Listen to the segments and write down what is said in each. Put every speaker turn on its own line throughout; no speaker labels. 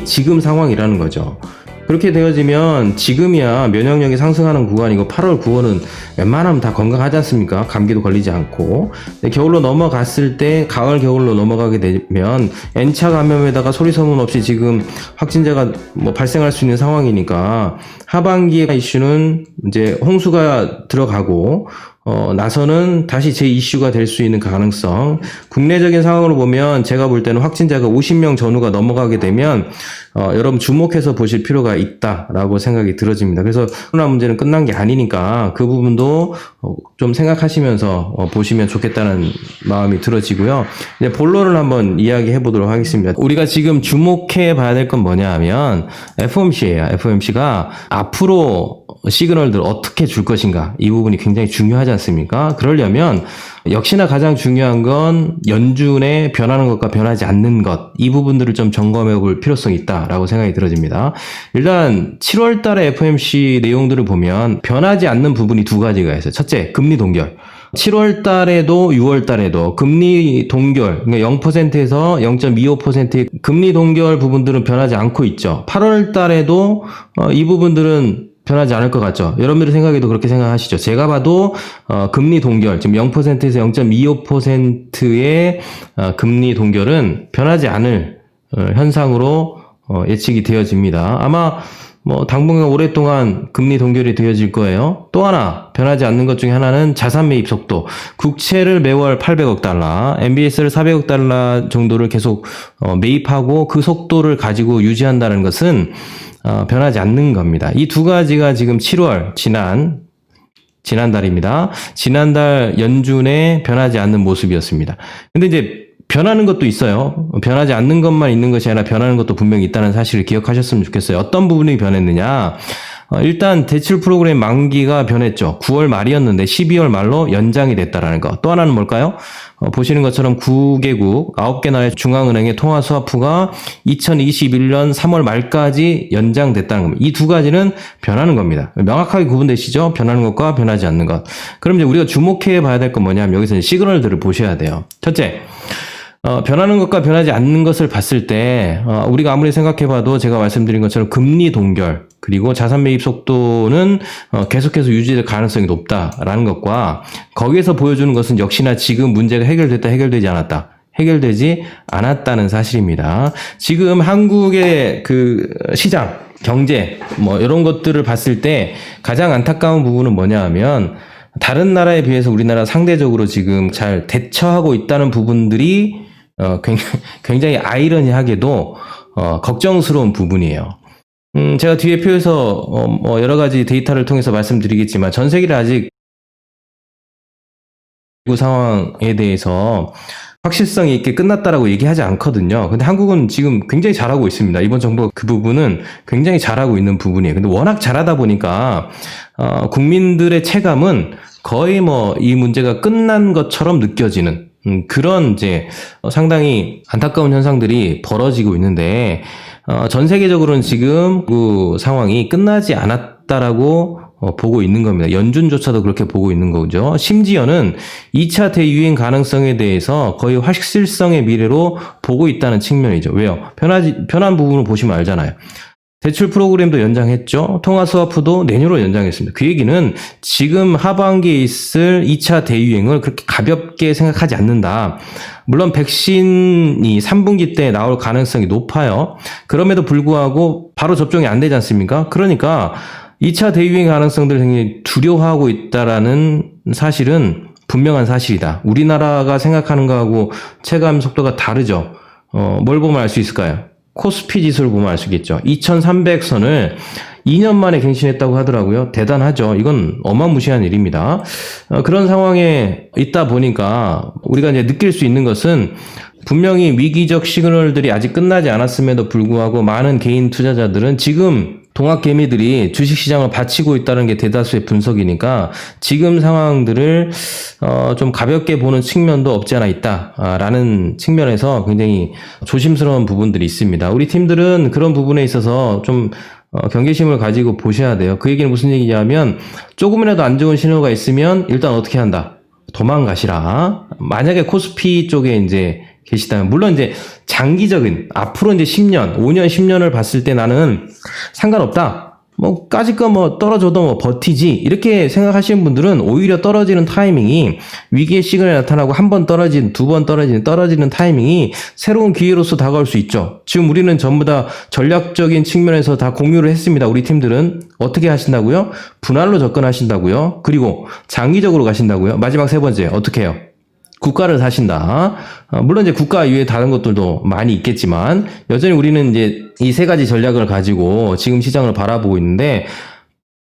지금 상황이라는 거죠. 그렇게 되어지면 지금이야 면역력이 상승하는 구간이고 8월, 9월은 웬만하면 다 건강하지 않습니까? 감기도 걸리지 않고. 근데 겨울로 넘어갔을 때 가을, 겨울로 넘어가게 되면 N차 감염에다가 소리 소문 없이 지금 확진자가 발생할 수 있는 상황이니까 하반기의 이슈는 이제 홍수가 들어가고 나서는 다시 제 이슈가 될 수 있는 가능성. 국내적인 상황으로 보면 제가 볼 때는 확진자가 50명 전후가 넘어가게 되면 여러분 주목해서 보실 필요가 있다라고 생각이 들어집니다. 그래서 코로나 문제는 끝난 게 아니니까 그 부분도 좀 생각하시면서 보시면 좋겠다는 마음이 들어지고요. 이제 본론을 한번 이야기해 보도록 하겠습니다. 우리가 지금 주목해 봐야 될 건 뭐냐 하면 FOMC예요. FOMC가 앞으로 시그널들 어떻게 줄 것인가, 이 부분이 굉장히 중요하지 않습니까? 그러려면 역시나 가장 중요한 건 연준의 변하는 것과 변하지 않는 것, 이 부분들을 좀 점검해 볼 필요성이 있다라고 생각이 들어집니다. 일단 7월 달에 FOMC 내용들을 보면 변하지 않는 부분이 두 가지가 있어요. 첫째, 금리 동결. 7월 달에도 6월 달에도 금리 동결, 그러니까 0%에서 0.25%의 금리 동결 부분들은 변하지 않고 있죠. 8월 달에도 이 부분들은 변하지 않을 것 같죠. 여러분들의 생각에도 그렇게 생각하시죠. 제가 봐도 금리 동결, 지금 0%에서 0.25%의 금리 동결은 변하지 않을 현상으로 예측이 되어집니다. 아마 당분간 오랫동안 금리 동결이 되어질 거예요. 또 하나 변하지 않는 것 중에 하나는 자산 매입 속도. 국채를 매월 800억 달러, MBS를 400억 달러 정도를 계속 매입하고 그 속도를 가지고 유지한다는 것은 변하지 않는 겁니다. 이 두 가지가 지금 7월 지난달입니다. 지난달 연준의 변하지 않는 모습이었습니다. 근데 이제 변하는 것도 있어요. 변하지 않는 것만 있는 것이 아니라 변하는 것도 분명히 있다는 사실을 기억하셨으면 좋겠어요. 어떤 부분이 변했느냐? 일단 대출 프로그램 만기가 변했죠. 9월 말이었는데 12월 말로 연장이 됐다라는 거. 또 하나는 뭘까요? 보시는 것처럼 9개국, 9개 나라의 중앙은행의 통화 스와프가 2021년 3월 말까지 연장됐다는 겁니다. 이 두 가지는 변하는 겁니다. 명확하게 구분되시죠? 변하는 것과 변하지 않는 것. 그럼 이제 우리가 주목해 봐야 될 건 뭐냐면 여기서 이제 시그널들을 보셔야 돼요. 첫째, 변하는 것과 변하지 않는 것을 봤을 때 우리가 아무리 생각해봐도 제가 말씀드린 것처럼 금리 동결 그리고 자산 매입 속도는 계속해서 유지될 가능성이 높다라는 것과 거기에서 보여주는 것은 역시나 지금 문제가 해결됐다 해결되지 않았다. 해결되지 않았다는 사실입니다. 지금 한국의 그 시장, 경제 이런 것들을 봤을 때 가장 안타까운 부분은 뭐냐 하면 다른 나라에 비해서 우리나라 상대적으로 지금 잘 대처하고 있다는 부분들이 굉장히 아이러니하게도 걱정스러운 부분이에요. 제가 뒤에 표에서 여러 가지 데이터를 통해서 말씀드리겠지만 전 세계를 아직 상황에 대해서 확실성이 있게 끝났다라고 얘기하지 않거든요. 근데 한국은 지금 굉장히 잘하고 있습니다. 이번 정부가 그 부분은 굉장히 잘하고 있는 부분이에요. 근데 워낙 잘하다 보니까 국민들의 체감은 거의 이 문제가 끝난 것처럼 느껴지는 그런 이제 상당히 안타까운 현상들이 벌어지고 있는데 전 세계적으로는 지금 그 상황이 끝나지 않았다라고 보고 있는 겁니다. 연준조차도 그렇게 보고 있는 거죠. 심지어는 2차 대유행 가능성에 대해서 거의 확실성의 미래로 보고 있다는 측면이죠. 왜요? 변한 부분을 보시면 알잖아요. 대출 프로그램도 연장했죠. 통화 스와프도 내년으로 연장했습니다. 그 얘기는 지금 하반기에 있을 2차 대유행을 그렇게 가볍게 생각하지 않는다. 물론 백신이 3분기 때 나올 가능성이 높아요. 그럼에도 불구하고 바로 접종이 안 되지 않습니까? 그러니까 2차 대유행 가능성들을 굉장히 두려워하고 있다라는 사실은 분명한 사실이다. 우리나라가 생각하는 거하고 체감 속도가 다르죠. 뭘 보면 알 수 있을까요? 코스피 지수를 보면 알 수 있겠죠. 2300선을 2년 만에 갱신했다고 하더라고요. 대단하죠. 이건 어마무시한 일입니다. 그런 상황에 있다 보니까 우리가 이제 느낄 수 있는 것은 분명히 위기적 시그널들이 아직 끝나지 않았음에도 불구하고 많은 개인 투자자들은 지금 동학개미들이 주식시장을 바치고 있다는 게 대다수의 분석이니까 지금 상황들을 좀 가볍게 보는 측면도 없지 않아 있다라는 측면에서 굉장히 조심스러운 부분들이 있습니다. 우리 팀들은 그런 부분에 있어서 좀 경계심을 가지고 보셔야 돼요. 그 얘기는 무슨 얘기냐면 조금이라도 안 좋은 신호가 있으면 일단 어떻게 한다? 도망가시라. 만약에 코스피 쪽에 이제 계시다면, 물론 이제 장기적인, 앞으로 이제 10년, 5년, 10년을 봤을 때 나는 상관없다. 뭐, 까짓 거 뭐 떨어져도 뭐 버티지. 이렇게 생각하시는 분들은 오히려 떨어지는 타이밍이 위기의 시그널이 나타나고 한 번 떨어진, 두 번 떨어지는 타이밍이 새로운 기회로서 다가올 수 있죠. 지금 우리는 전부 다 전략적인 측면에서 다 공유를 했습니다. 우리 팀들은 어떻게 하신다고요? 분할로 접근하신다고요? 그리고 장기적으로 가신다고요? 마지막 세 번째, 어떻게 해요? 국가를 사신다. 물론 이제 국가 이외에 다른 것들도 많이 있겠지만 여전히 우리는 이제 이 세 가지 전략을 가지고 지금 시장을 바라보고 있는데,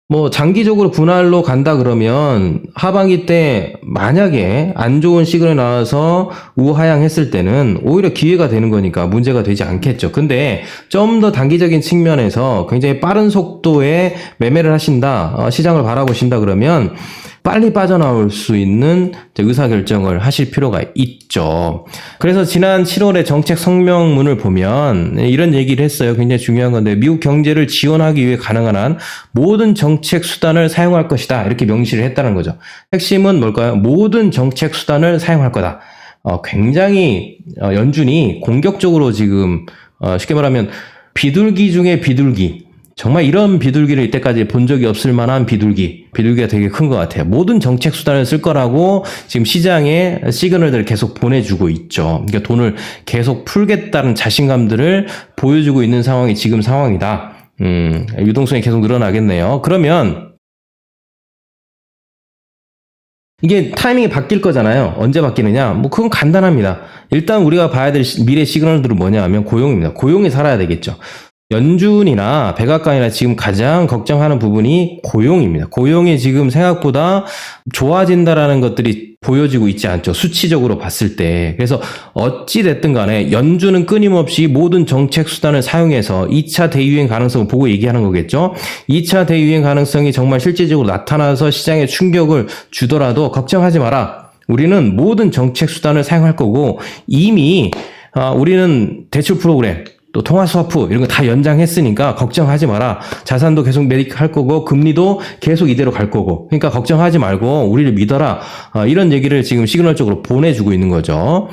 뭐 장기적으로 분할로 간다 그러면 하반기 때 만약에 안 좋은 시그널이 나와서 우하향했을 때는 오히려 기회가 되는 거니까 문제가 되지 않겠죠. 근데 좀 더 단기적인 측면에서 굉장히 빠른 속도의 매매를 하신다, 시장을 바라보신다 그러면 빨리 빠져나올 수 있는 의사결정을 하실 필요가 있죠. 그래서 지난 7월에 정책 성명문을 보면 이런 얘기를 했어요. 굉장히 중요한 건데, 미국 경제를 지원하기 위해 가능한 한 모든 정책 수단을 사용할 것이다, 이렇게 명시를 했다는 거죠. 핵심은 뭘까요? 모든 정책 수단을 사용할 거다. 굉장히 연준이 공격적으로 지금 쉽게 말하면 비둘기 중에 비둘기, 정말 이런 비둘기를 이때까지 본 적이 없을 만한 비둘기가 되게 큰 것 같아요. 모든 정책 수단을 쓸 거라고 지금 시장에 시그널들을 계속 보내주고 있죠. 그러니까 돈을 계속 풀겠다는 자신감들을 보여주고 있는 상황이 지금 상황이다. 유동성이 계속 늘어나겠네요. 그러면 이게 타이밍이 바뀔 거잖아요. 언제 바뀌느냐? 뭐 그건 간단합니다. 일단 우리가 봐야 될 미래 시그널들은 뭐냐 하면 고용입니다. 고용이 살아야 되겠죠. 연준이나 백악관이나 지금 가장 걱정하는 부분이 고용입니다. 고용이 지금 생각보다 좋아진다라는 것들이 보여지고 있지 않죠. 수치적으로 봤을 때. 그래서 어찌 됐든 간에 연준은 끊임없이 모든 정책 수단을 사용해서 2차 대유행 가능성을 보고 얘기하는 거겠죠. 2차 대유행 가능성이 정말 실질적으로 나타나서 시장에 충격을 주더라도 걱정하지 마라. 우리는 모든 정책 수단을 사용할 거고, 이미 우리는 대출 프로그램, 또 통화 스와프 이런 거 다 연장했으니까 걱정하지 마라. 자산도 계속 매립할 거고 금리도 계속 이대로 갈 거고, 그러니까 걱정하지 말고 우리를 믿어라. 이런 얘기를 지금 시그널적으로 보내주고 있는 거죠.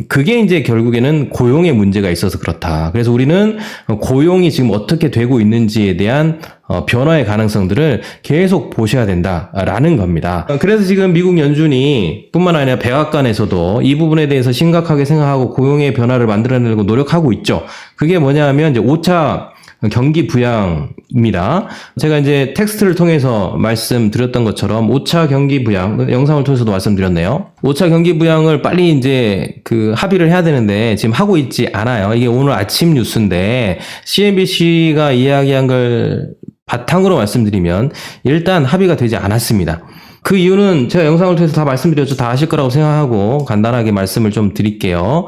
그게 이제 결국에는 고용에 문제가 있어서 그렇다. 그래서 우리는 고용이 지금 어떻게 되고 있는지에 대한 변화의 가능성들을 계속 보셔야 된다라는 겁니다. 그래서 지금 미국 연준이 뿐만 아니라 백악관에서도 이 부분에 대해서 심각하게 생각하고 고용의 변화를 만들어내려고 노력하고 있죠. 그게 뭐냐 하면 이제 5차 경기 부양입니다. 제가 이제 텍스트를 통해서 말씀드렸던 것처럼 5차 경기 부양, 영상을 통해서도 말씀드렸네요. 5차 경기 부양을 빨리 이제 합의를 해야 되는데 지금 하고 있지 않아요. 이게 오늘 아침 뉴스인데 CNBC가 이야기한 걸 바탕으로 말씀드리면 일단 합의가 되지 않았습니다. 그 이유는 제가 영상을 통해서 다 말씀드렸죠. 다 아실 거라고 생각하고 간단하게 말씀을 좀 드릴게요.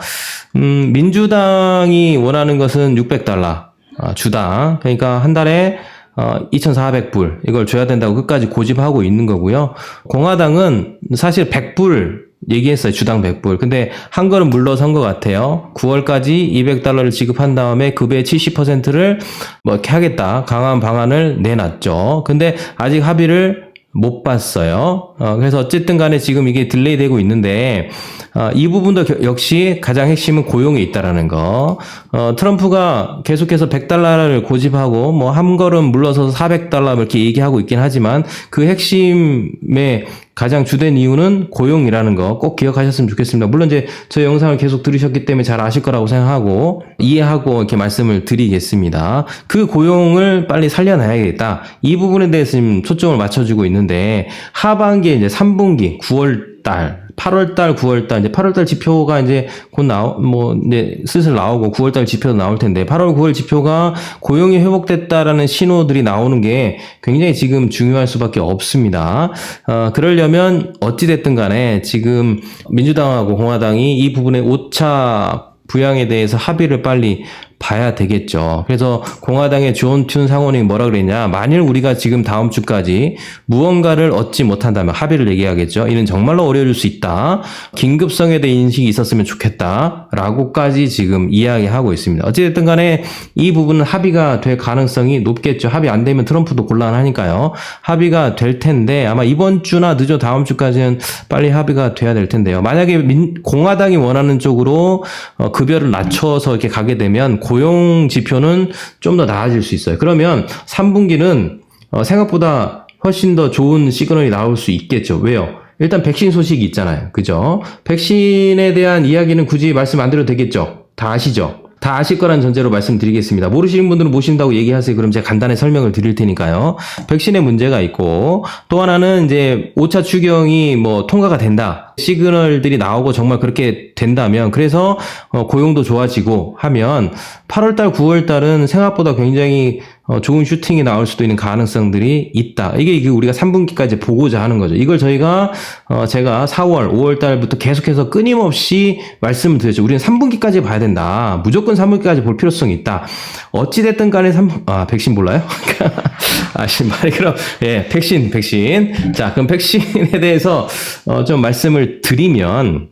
민주당이 원하는 것은 $600 주당, 그러니까 한 달에 2,400불 이걸 줘야 된다고 끝까지 고집하고 있는 거고요. 공화당은 사실 100불 얘기했어요. 주당 100불. 근데 한 걸음 물러선 것 같아요. 9월까지 $200를 지급한 다음에 급의 70%를 뭐 이렇게 하겠다, 강한 방안을 내놨죠. 근데 아직 합의를 못 봤어요. 그래서 어쨌든 간에 지금 이게 딜레이 되고 있는데, 이 부분도 역시 가장 핵심은 고용에 있다라는 거. 트럼프가 계속해서 $100를 고집하고 뭐 한 걸음 물러서서 $400 이렇게 얘기하고 있긴 하지만 그 핵심의 가장 주된 이유는 고용이라는 거 꼭 기억하셨으면 좋겠습니다. 물론 이제 저 영상을 계속 들으셨기 때문에 잘 아실 거라고 생각하고 이해하고 이렇게 말씀을 드리겠습니다. 그 고용을 빨리 살려놔야겠다. 이 부분에 대해서 지금 초점을 맞춰주고 있는데, 하반기에 이제 3분기 9월달, 8월달, 9월달, 이제 8월달 지표가 이제 곧 이제 슬슬 나오고 9월달 지표도 나올 텐데, 8월, 9월 지표가 고용이 회복됐다라는 신호들이 나오는 게 굉장히 지금 중요할 수밖에 없습니다. 그러려면 어찌됐든 간에 지금 민주당하고 공화당이 이 부분에 5차 부양에 대해서 합의를 빨리 봐야 되겠죠. 그래서 공화당의 존 튠 상원이 뭐라 그랬냐. 만일 우리가 지금 다음 주까지 무언가를 얻지 못한다면 합의를 얘기하겠죠. 이는 정말로 어려울 수 있다. 긴급성에 대한 인식이 있었으면 좋겠다. 라고까지 지금 이야기하고 있습니다. 어찌됐든 간에 이 부분은 합의가 될 가능성이 높겠죠. 합의 안 되면 트럼프도 곤란하니까요. 합의가 될 텐데 아마 이번 주나 늦어 다음 주까지는 빨리 합의가 돼야 될 텐데요. 만약에 공화당이 원하는 쪽으로 급여를 낮춰서 이렇게 가게 되면 고용 지표는 좀 더 나아질 수 있어요. 그러면 3분기는 생각보다 훨씬 더 좋은 시그널이 나올 수 있겠죠. 왜요? 일단 백신 소식이 있잖아요. 그죠? 백신에 대한 이야기는 굳이 말씀 안 드려도 되겠죠? 다 아시죠? 다 아실 거라는 전제로 말씀드리겠습니다. 모르시는 분들은 모신다고 얘기하세요. 그럼 제가 간단히 설명을 드릴 테니까요. 백신에 문제가 있고 또 하나는 이제 5차 추경이 뭐 통과가 된다. 시그널들이 나오고 정말 그렇게 된다면 그래서 고용도 좋아지고 하면 8월달, 9월달은 생각보다 굉장히 좋은 슈팅이 나올 수도 있는 가능성들이 있다. 이게 우리가 3분기까지 보고자 하는 거죠. 이걸 저희가 제가 4월, 5월달부터 계속해서 끊임없이 말씀을 드렸죠. 우리는 3분기까지 봐야 된다. 무조건 3분기까지 볼 필요성이 있다. 어찌됐든 간에 백신 몰라요? 말이 그럼 예, 백신. 자, 그럼 백신에 대해서 좀 말씀을 드리면